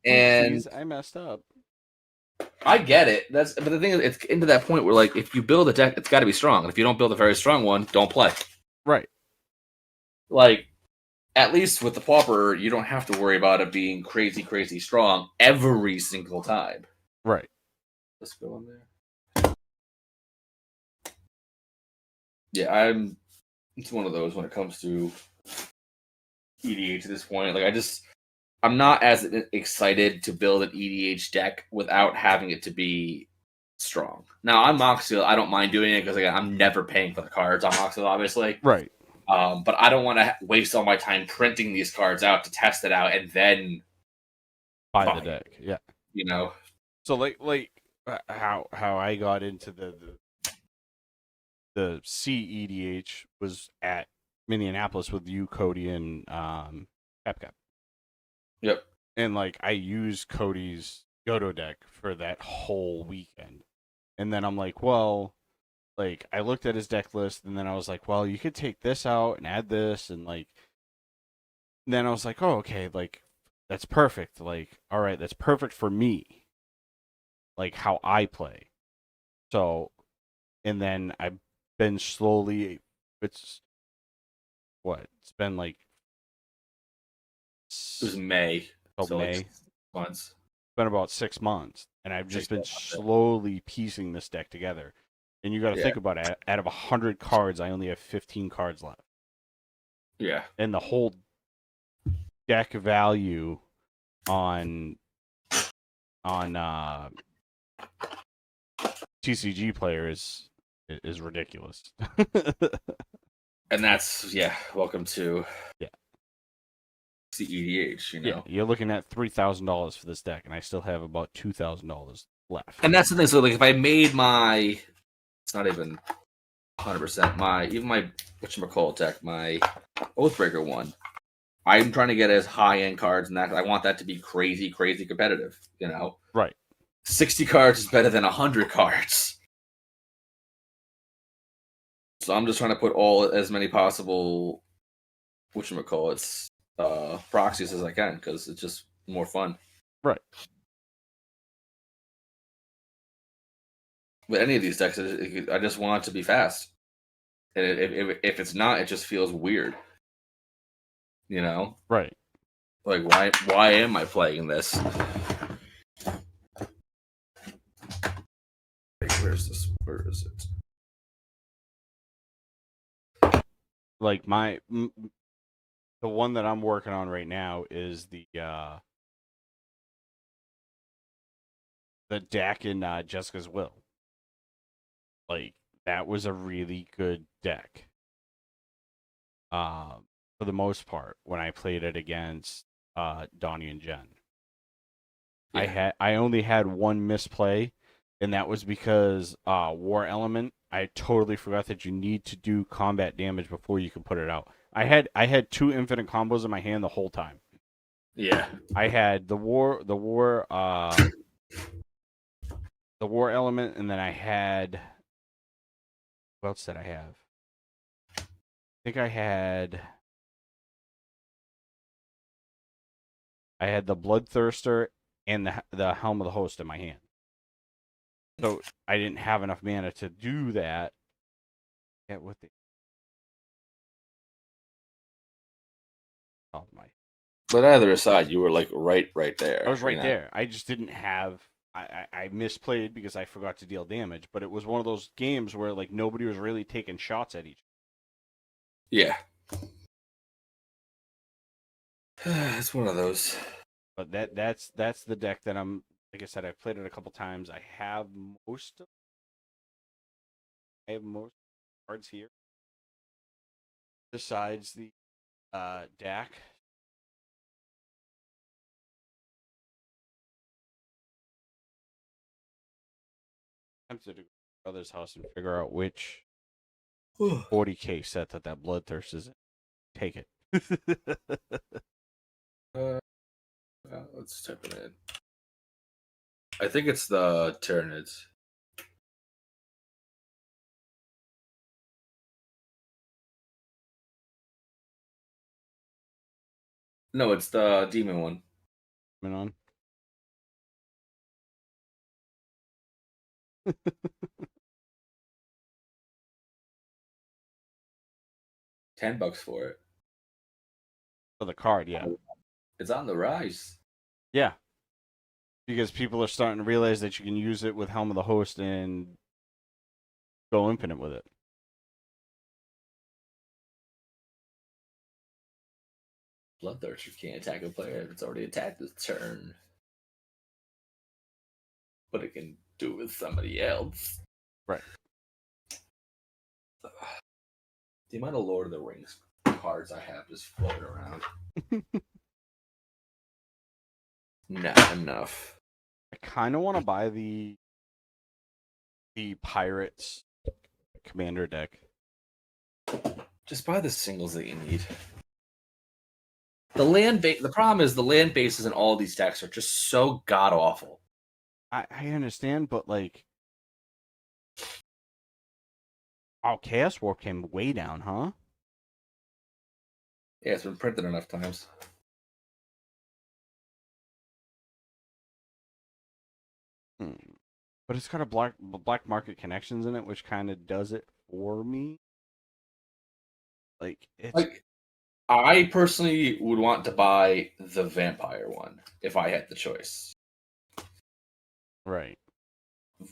Speaker 2: And
Speaker 1: I messed up.
Speaker 2: I get it. But the thing is, it's into that point where like, if you build a deck, it's got to be strong. And if you don't build a very strong one, don't play.
Speaker 1: Right.
Speaker 2: Like, at least with the pauper, you don't have to worry about it being crazy, crazy strong every single time.
Speaker 1: Right.
Speaker 2: Let's go in there. Yeah, it's one of those when it comes to EDH at this point. Like, I'm not as excited to build an EDH deck without having it to be strong. Now, on Moxfield, I don't mind doing it because I'm never paying for the cards on Moxfield, obviously.
Speaker 1: Right.
Speaker 2: But I don't want to waste all my time printing these cards out to test it out and then
Speaker 1: buy the deck. Yeah.
Speaker 2: You know.
Speaker 1: So like how I got into the CEDH was at Minneapolis with you, Cody, and Pepcap.
Speaker 2: Yep.
Speaker 1: And like I used Cody's Goto deck for that whole weekend. And then I'm like, well, like I looked at his deck list and then I was like, well, you could take this out and add this and like then I was like, oh, okay, like that's perfect. Like, all right, that's perfect for me. Like how I play. So and then I've been slowly it's been like
Speaker 2: it was May.
Speaker 1: So May.
Speaker 2: Like months.
Speaker 1: It's been about 6 months. And I've just been slowly piecing this deck together. And you got to think about it. Out of 100 cards, I only have 15 cards left.
Speaker 2: Yeah.
Speaker 1: And the whole deck value on TCG players is ridiculous.
Speaker 2: And that's welcome to CEDH, you know.
Speaker 1: Yeah, you're looking at $3,000 for this deck, and I still have about $2,000 left.
Speaker 2: And that's the thing. So, like, if I made my, it's not even 100%. My whatchamacallit deck, my Oathbreaker one. I'm trying to get as high end cards, and that I want that to be crazy, crazy competitive. You know,
Speaker 1: right?
Speaker 2: 60 cards is better than 100 cards. So I'm just trying to put as many possible whatchamacallits proxies as I can because it's just more fun.
Speaker 1: Right.
Speaker 2: With any of these decks, I just want it to be fast. And if it's not, it just feels weird. You know?
Speaker 1: Right.
Speaker 2: Like, why am I playing this? Wait, where's this? Where is it?
Speaker 1: Like the one that I'm working on right now is the deck in Jessica's Will. Like that was a really good deck. For the most part, when I played it against Donnie and Jen. Yeah. I only had one misplay, and that was because War Element. I totally forgot that you need to do combat damage before you can put it out. I had 2 infinite combos in my hand the whole time.
Speaker 2: Yeah. I
Speaker 1: had the war element, and then I had what else did I have? I think I had the Bloodthirster and the Helm of the Host in my hand. So I didn't have enough mana to do that. Yeah, with the But
Speaker 2: either aside, you were like right there.
Speaker 1: I was right there. I just didn't have I misplayed because I forgot to deal damage, but it was one of those games where like nobody was really taking shots at each.
Speaker 2: Yeah. It's one of those.
Speaker 1: But that's the deck that I'm. Like I said, I've played it a couple times. I have most cards here. Besides the deck. I'm tempted to go to my brother's house and figure out which 40K set that Bloodthirst is in. Take it.
Speaker 2: Let's type it in. I think it's the Tyranids. No, it's the demon one.
Speaker 1: Coming on.
Speaker 2: $10 for it.
Speaker 1: For the card, yeah.
Speaker 2: It's on the rise.
Speaker 1: Yeah. Because people are starting to realize that you can use it with Helm of the Host and go infinite with it.
Speaker 2: Bloodthirster can't attack a player that's already attacked this turn. But it can do it with somebody else.
Speaker 1: Right.
Speaker 2: The amount of Lord of the Rings cards I have just floating around. Not enough.
Speaker 1: I kind of want to buy the Pirates Commander deck.
Speaker 2: Just buy the singles that you need. The problem is the land bases in all these decks are just so god awful.
Speaker 1: I understand, but like, oh, Chaos Warp came way down, huh?
Speaker 2: Yeah, it's been printed enough times.
Speaker 1: But it's got a black market connections in it, which kind of does it for me. Like it's
Speaker 2: I personally would want to buy the vampire one if I had the choice.
Speaker 1: right.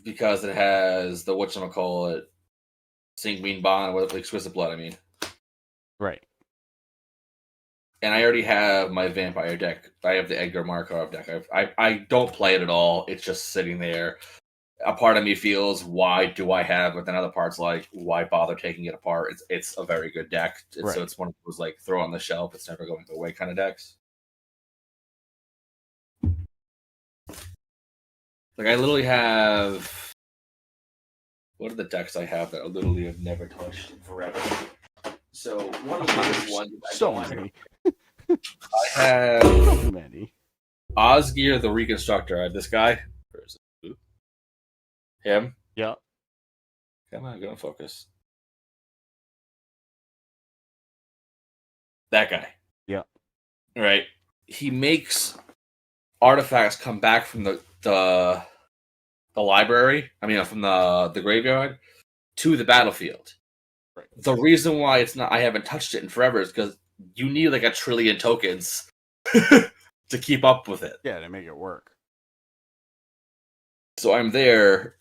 Speaker 2: Because it has the whatchamacallit Sanguine Bond with Exquisite Blood, I mean.
Speaker 1: Right.
Speaker 2: And I already have my vampire deck. I have the Edgar Markov deck. I don't play it at all. It's just sitting there. A part of me feels, why do I have it? But then other parts like, why bother taking it apart? It's a very good deck.
Speaker 1: Right.
Speaker 2: So it's one of those like throw on the shelf, it's never going away kind of decks. Like I literally have, what are the decks I have that I literally have never touched in forever? So one of the biggest ones.
Speaker 1: So many.
Speaker 2: I have
Speaker 1: So many.
Speaker 2: Osgear the Reconstructor. I have this guy. Where is it? Him.
Speaker 1: Yeah.
Speaker 2: Come on, go and focus. That guy.
Speaker 1: Yeah.
Speaker 2: Right. He makes artifacts come back from the library. I mean, from the graveyard to the battlefield.
Speaker 1: Right.
Speaker 2: The reason why it's not, I haven't touched it in forever is because you need like 1 trillion tokens to keep up with it.
Speaker 1: Yeah, to make it work.
Speaker 2: So I'm there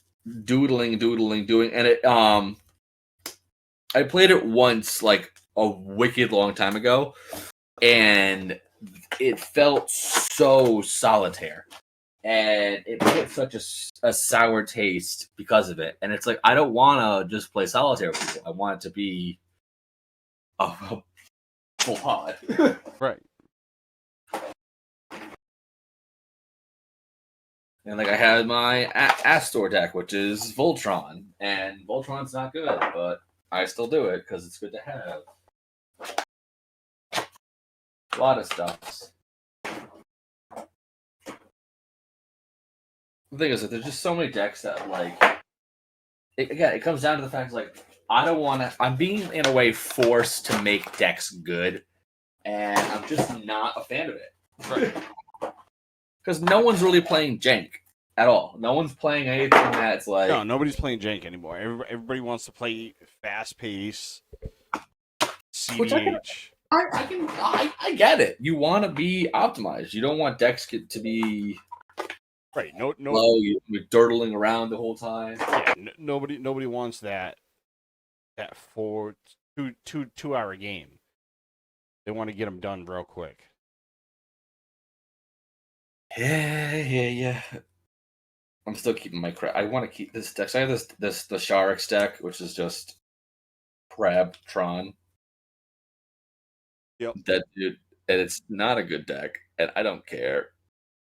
Speaker 2: doing, and it I played it once like a wicked long time ago, and it felt so solitaire, and it made such a sour taste because of it. And it's like, I don't want to just play solitaire with people. I want it to be a full pod.
Speaker 1: Right.
Speaker 2: And like I had my Astor deck, which is Voltron, and Voltron's not good, but I still do it because it's good to have. A lot of stuff. The thing is that there's just so many decks that like, it comes down to the fact like I don't want to. I'm being in a way forced to make decks good, and I'm just not a fan of it.
Speaker 1: Right.
Speaker 2: Because no one's really playing jank at all. No one's playing anything that's like...
Speaker 1: No, nobody's playing jank anymore. Everybody wants to play fast pace, CDH.
Speaker 2: I get it. You want to be optimized. You don't want decks to be
Speaker 1: Right. No.
Speaker 2: Slow, you're durdling around the whole time.
Speaker 1: Yeah. Nobody wants that 2 hour game. They want to get them done real quick.
Speaker 2: Yeah. I'm still keeping my crap. I want to keep this deck. So I have the Sharix deck, which is just Crabtron.
Speaker 1: Yep.
Speaker 2: That dude, and it's not a good deck, and I don't care.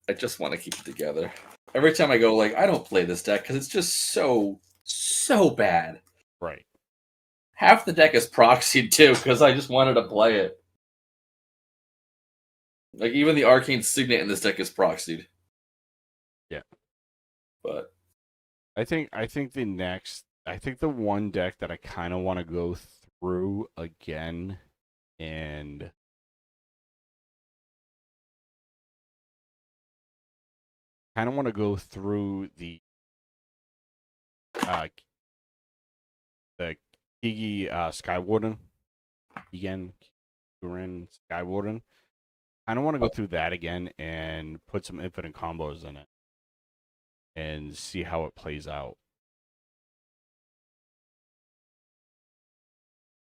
Speaker 2: I just want to keep it together. Every time I go, like, I don't play this deck because it's just so bad.
Speaker 1: Right.
Speaker 2: Half the deck is proxied too because I just wanted to play it. Like even the Arcane Signet in this deck is proxied.
Speaker 1: Yeah.
Speaker 2: But
Speaker 1: I think the one deck that I kind of want to go through again and kind of want to go through the Kigi Skywarden again, Kurin Skywarden. I don't want to go through that again and put some infinite combos in it and see how it plays out.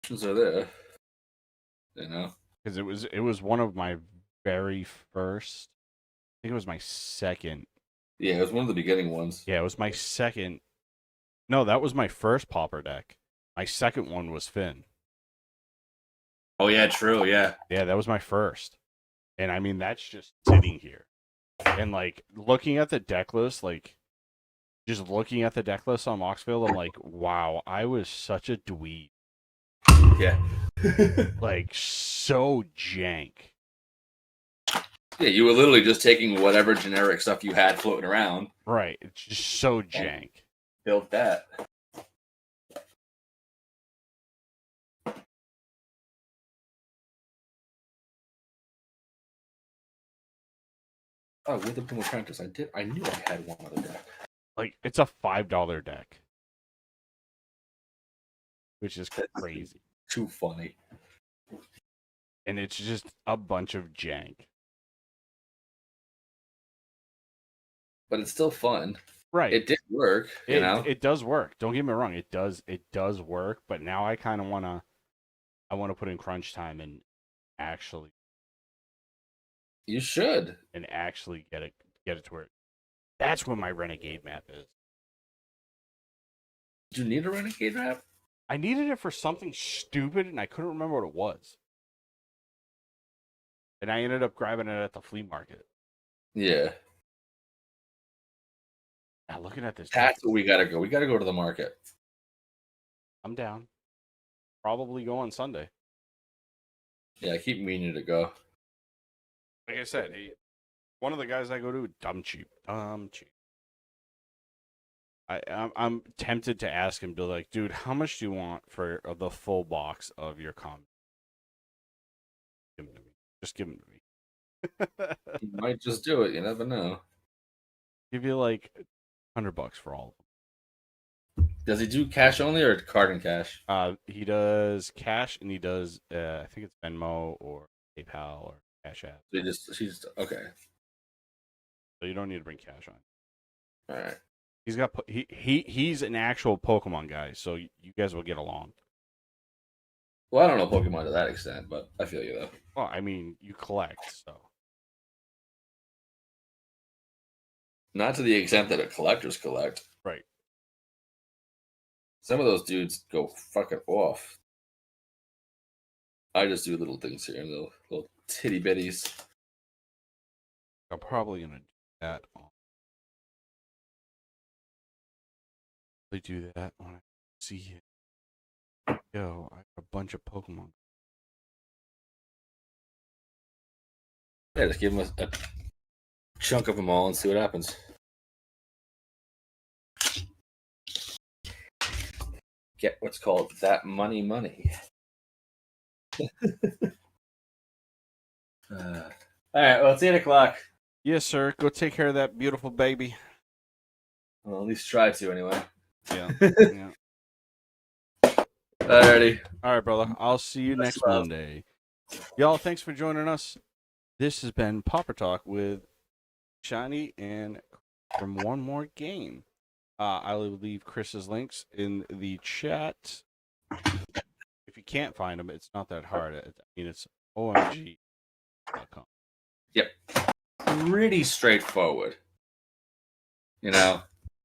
Speaker 2: options are there, you know.
Speaker 1: Because it was one of my very first. I think it was my second.
Speaker 2: Yeah, it was one of the beginning ones.
Speaker 1: Yeah, it was my second. No, that was my first pauper deck. My second one was Finn.
Speaker 2: Oh yeah, true. Yeah.
Speaker 1: Yeah, that was my first. And I mean, that's just sitting here. And like looking at the deck list, like just looking at the deck list on Moxville, I'm like, wow, I was such a dweeb.
Speaker 2: Yeah.
Speaker 1: Like so jank.
Speaker 2: Yeah, you were literally just taking whatever generic stuff you had floating around.
Speaker 1: Right. It's just so jank.
Speaker 2: Built that. Oh, with the Boom Apprentice, I knew I had one other deck.
Speaker 1: Like it's a $5 deck. Which is crazy.
Speaker 2: Too funny.
Speaker 1: And it's just a bunch of jank.
Speaker 2: But it's still fun.
Speaker 1: Right.
Speaker 2: It did work, you know?
Speaker 1: It does work. Don't get me wrong, it does work, but now I kind of want to put in crunch time and actually
Speaker 2: You should.
Speaker 1: and actually get it to where that's what my renegade map is.
Speaker 2: Did you need a Renegade map?
Speaker 1: I needed it for something stupid and I couldn't remember what it was. And I ended up grabbing it at the flea market.
Speaker 2: Yeah.
Speaker 1: Now looking at this
Speaker 2: That's
Speaker 1: deck,
Speaker 2: where we gotta go. We gotta go to the market.
Speaker 1: I'm down. Probably go on Sunday.
Speaker 2: Yeah, I keep meaning to go.
Speaker 1: Like I said, one of the guys I go to, dumb cheap. I'm tempted to ask him, to like, dude, how much do you want for the full box of your comic? Give them to me. Just give them to me.
Speaker 2: You might just do it. You never know.
Speaker 1: Give you like $100 for all of
Speaker 2: Does he do cash only or card and cash?
Speaker 1: them. He does cash and he does, I think it's Venmo or PayPal or Cash App.
Speaker 2: She's okay.
Speaker 1: So you don't need to bring cash on.
Speaker 2: All right.
Speaker 1: He's an actual Pokemon guy, so you guys will get along.
Speaker 2: Well, I don't know Pokemon to that extent, but I feel you though.
Speaker 1: Well, I mean, you collect, so.
Speaker 2: Not to the extent that collectors collect.
Speaker 1: Right.
Speaker 2: Some of those dudes go fucking off. I just do little things here, little titty bitties.
Speaker 1: I'm probably gonna do that. Do that when I see it. Yo, I have a bunch of Pokemon.
Speaker 2: Yeah, just give them a chunk of them all and see what happens. Get what's called that money. All right, well, it's 8:00.
Speaker 1: Yes, sir. Go take care of that beautiful baby.
Speaker 2: Well, at least try to anyway.
Speaker 1: Yeah. Yeah.
Speaker 2: Alrighty.
Speaker 1: All right, brother. I'll see you next Monday. Y'all, thanks for joining us. This has been Pauper Talk with Shiny and from one more game. I will leave Chris's links in the chat. If you can't find them, it's not that hard. It's omg.com.
Speaker 2: Yep. Pretty straightforward.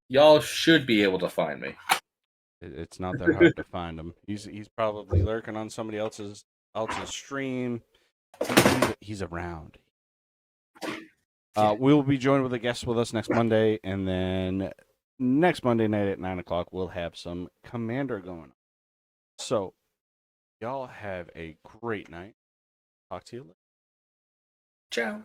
Speaker 2: Y'all should be able to find me.
Speaker 1: It's not that hard to find him. He's probably lurking on somebody else's stream. He's around. We will be joined with a guest with us next Monday, and then next Monday night at 9:00 we'll have some Commander going on. So, y'all have a great night. Talk to you later.
Speaker 2: Ciao.